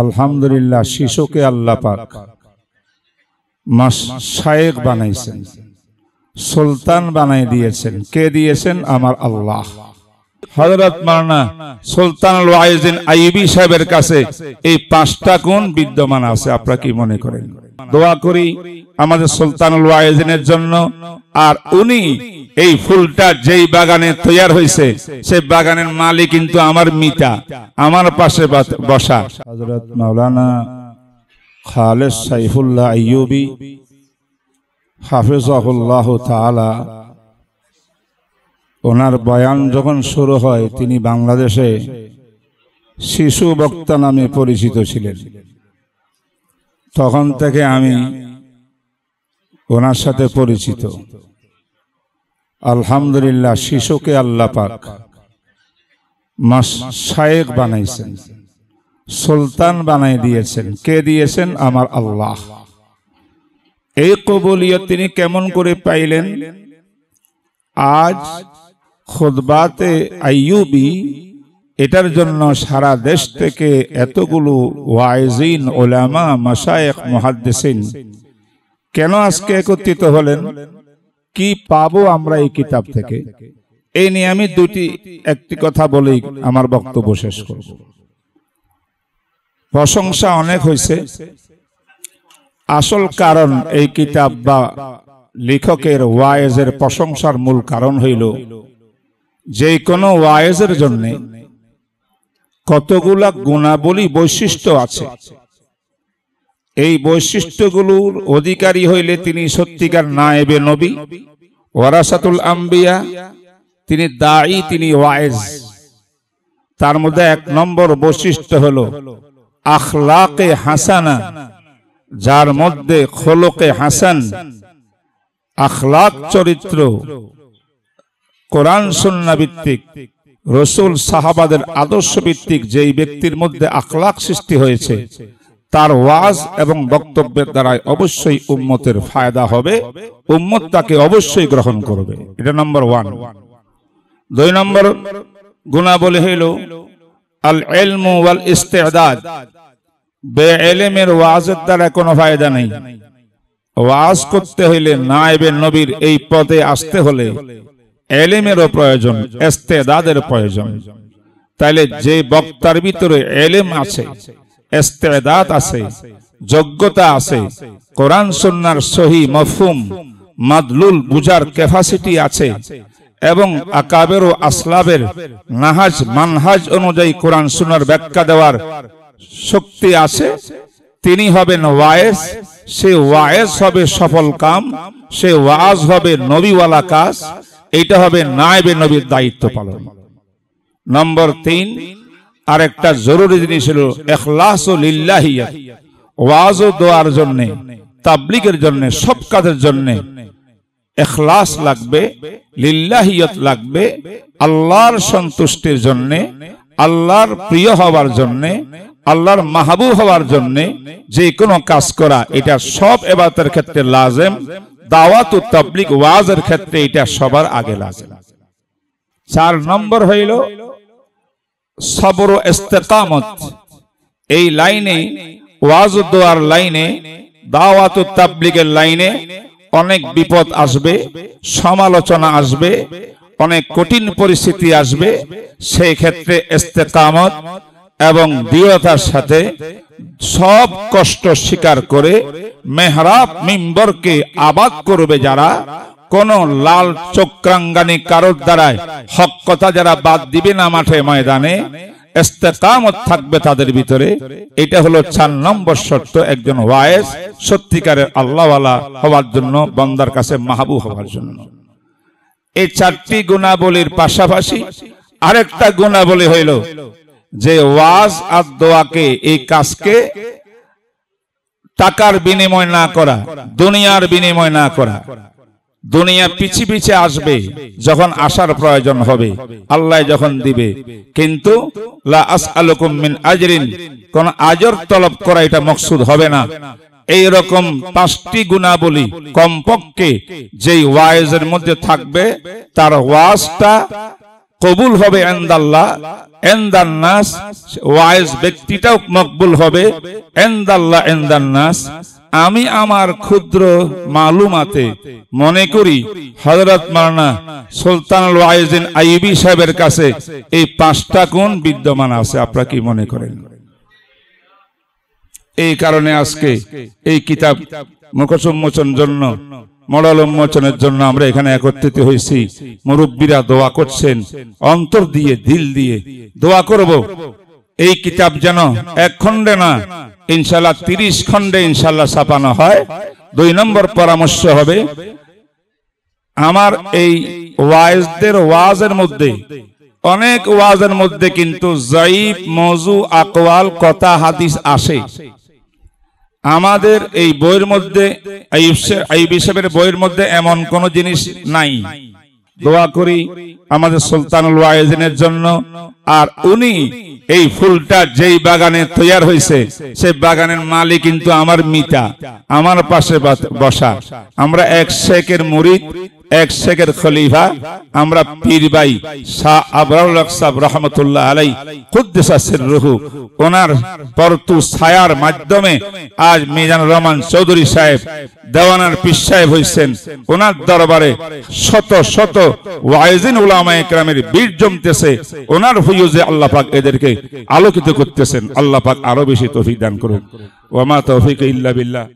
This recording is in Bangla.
আলহামদুলিল্লাহ শিশুকে আল্লাহ পাক মাশায়েখ বানাইছেন, সুলতান বানাই দিয়েছেন। কে দিয়েছেন? আমার আল্লাহ। হযরত মাওলানা সুলতানুল ওয়াইজিন আইয়ুবী সাহেবের কাছে এই 5টা গুণ বিদ্যমান আছে। আপনারা কি মনে করেন? দোয়া করি আমাদের সুলতানুল ওয়াইজিনের জন্য। আর উনি এই ফুলটা যেই বাগানে তৈরি হয়েছে সেই বাগানের মালিক কিন্তু আমার মিতা, আমার পাশে বসা হযরত মাওলানা খালেদ সাইফুল্লাহ আইয়ুবী হাফিজাহুল্লাহ তাআলা। ওনার বয়ান যখন শুরু হয় তিনি বাংলাদেশে শিশু বক্তা নামে পরিচিত ছিলেন। তখন থেকে আমি ওনার সাথে পরিচিত। আলহামদুলিল্লাহ শিশুকে আল্লাহ পাক মাশায়েখ বানাইছেন, সুলতান বানাই দিয়েছেন। কে দিয়েছেন? আমার আল্লাহ। এই কবুলিয়ত তিনি কেমন করে পাইলেন? আজ খুতবাতে আইয়ুবী এটার জন্য সারা দেশ থেকে এতগুলো ওয়াইজিন, উলামা, মাশায়েখ, মুহাদ্দিসিন কেন আজকে একত্রিত হলেন? কি পাবো আমরা এই কিতাব থেকে? এই নিয়ে আমি একটি কথা বলেই আমার বক্তব্য শেষ করব। প্রশংসা অনেক হয়েছে, আসল কারণ এই কিতাব বা লেখকের ওয়াইজের প্রশংসার মূল কারণ হইল যে কোনো ওয়াইজের জন্য কতগুলা গুণাবলী বৈশিষ্ট্য আছে। এই বৈশিষ্ট্যগুলোর অধিকারী হইলে তিনি সত্যিকার নায়েবে নবী, ওয়ারাসাতুল আম্বিয়া, তিনি দাঈ, তিনি ওয়াইজ। তার মধ্যে 1 নম্বর বৈশিষ্ট্য হলো আখলাকে হাসানা, যার মধ্যে খোলকে হাসান, আখলাক চরিত্র কোরআন সুন্নাহ ভিত্তিক, রাসূল সাহাবাদের আদর্শ ভিত্তিক যেই ব্যক্তির মধ্যে আখলাক সৃষ্টি হয়েছে তার ওয়াজ এবং বক্তব্যের দ্বারা অবশ্যই উম্মতের ফায়দা হবে, উম্মত তাকে অবশ্যই গ্রহণ করবে। এটা নম্বর 1। 2 নম্বর গুণাবলী হইল আল ইলমু ওয়াল ইস্তিদাদ। বেইলমের ওয়াজের দ্বারা কোনো ফায়দা নেই। ওয়াজ করতে হইলে নায়েবে নবীর এই পদে আসতে হলে ইলমেরও প্রয়োজন, ইস্তিদাদের প্রয়োজন। তাইলে যে বক্তার ভিতরে ইলম আছে, ইস্তিদাদ আছে, যোগ্যতা আছে, কোরআন সুন্নাহর সহি মফহুম মাদলুল বুঝার ক্যাপাসিটি আছে এবং আকাবের ও আসলাবের নাহাজ মানহাজ অনুযায়ী কোরআন সুন্নাহর ব্যাখ্যা দেওয়ার শক্তি আছে, তিনি হবেন ওয়াইজ। সে ওয়াইজ হবে সফল কাম, সে ওয়াজ হবে নবীওয়ালা কাজ। এইটা হবে নায়েবে নবীর দায়িত্ব পালন। নম্বর 3 আরেকটা জরুরি জিনিস হলো ইখলাসু লিল্লাহিয়াত। ওয়াজ ও দোয়ার জন্য, তাবলীগের জন্য, সব কাজের জন্য ইখলাস লাগবে, লিল্লাহিয়াত লাগবে। আল্লাহর সন্তুষ্টির জন্য, আল্লাহর প্রিয় হওয়ার জন্য, আল্লাহর মাহবুব হওয়ার জন্য যে কোনো কাজ করা, এটা সব ইবাদতের ক্ষেত্রে লাজিম। দাওয়াত ও তাবলীগ ওয়াজের ক্ষেত্রে এটা সবার আগে লাজিম। 4 নম্বর হইল সবর ও ইস্তেকামত। এই লাইনে, ওয়াজ ও দোয়ার লাইনে, দাওয়াত ও তাবলীগের লাইনে অনেক বিপদ আসবে, সমালোচনা আসবে, অনেক কঠিন পরিস্থিতি আসবে। সেই ক্ষেত্রে ইস্তেকামত এবং দৃঢ়তার সাথে সব কষ্ট স্বীকার করে মেহরাব মিম্বরকে আবাদ করবে যারা, কোন লাল চক্রাঙ্গানি কারোর দ্বারায় হক কথা যারা বাদ দিবে না মাঠে ময়দানে, ইস্তেকামত থাকবে তাদের ভিতরে। এটা হলো 4 নম্বর শর্ত একজন ওয়াইজ সত্যিকারের আল্লাহওয়ালা হওয়ার জন্য, বান্দার কাছে মাহবুব হওয়ার জন্য। এই 4টি গুণাবলীর পাশাপাশি আরেকটা গুণাবলী হইল যে ওয়াজ আর দোয়াকে, এই কাজকে টাকার বিনিময় না করা, দুনিয়ার বিনিময় না করা। দুনিয়া পিছে পিছে আসবে যখন আসার প্রয়োজন হবে, আল্লাহ যখন দিবে, কিন্তু লা আসআলুকুম মিন আজরিন, কোন আজর তলব করা এটা মকসুদ হবে না। এই রকম 5টি গুণাবলী কমপক্ষে যেই ওয়াইজের মধ্যে থাকবে, তার ওয়াজটা কবুল হবে ইনদাল্লাহ, ইনদান নাস, ওয়াইজ ব্যক্তিটাও মকবুল হবে ইনদাল্লাহ ইনদান নাস। আমি আমার ক্ষুদ্র মালুমাতে মনে করি হযরত মাওলানা সুলতানুল ওয়াইজিন আইয়ুবী সাহেবের কাছে এই 5টা গুণ বিদ্যমান আছে। আপনারা কি মনে করেন? এই কারণে আজকে এই কিতাব মুখোন্মোচন জন্য, মডেল উন্মোচনের জন্য আমরা এখানে একত্রিত হয়েছি। মুরব্বীরা দোয়া করছেন, অন্তর দিয়ে দিল দিয়ে দোয়া করব এই কিতাব যেন 1 খণ্ডে না ইনশাআল্লাহ 30 খণ্ডে ইনশাআল্লাহ ছাপানো হয়। 2 নম্বর পরামর্শ হবে, আমার এই ওয়াইজদের ওয়াজের মধ্যে, অনেক ওয়াজের মধ্যে কিন্তু যায়িফ মওযু আকওয়াল কথা হাদিস আসে। আমাদের এই বইয়ের মধ্যে, আইয়ুবী সাহেবের বইয়ের মধ্যে এমন কোন জিনিস নাই। দোয়া করি আমাদের সুলতানুল ওয়াইজিনের জন্য। আর উনি এই ফুলটা যেই বাগানে তৈয়ার হয়েছে সেই বাগানের মালিক কিন্তু আমার মিতা, আমার পাশে বসা। আমরা এক শেখের মুরিদ, এক শেখের খলিফা, আমরা পীর ভাই শাহ আবরারুল হক সাহেব রহমতুল্লাহ আলাই কুদ্দুসা সিররুহু, ওনার পরতু ছায়ার মাধ্যমে আজ মিজানুর রহমান চৌধুরী সাহেব দেওয়ানার পীর সাহেব হয়েছেন। ওনার দরবারে শত শত ওয়াইজিন উলামায়ে কেরামের বীর জমতেছে। ওনার ফয়জে আল্লাহ পাক এদেরকে আলোকিত করতেছেন। আল্লাহ পাক আরো বেশি তৌফিক দান করুন। ওয়া মা তৌফিক ইল্লা বিল্লাহ।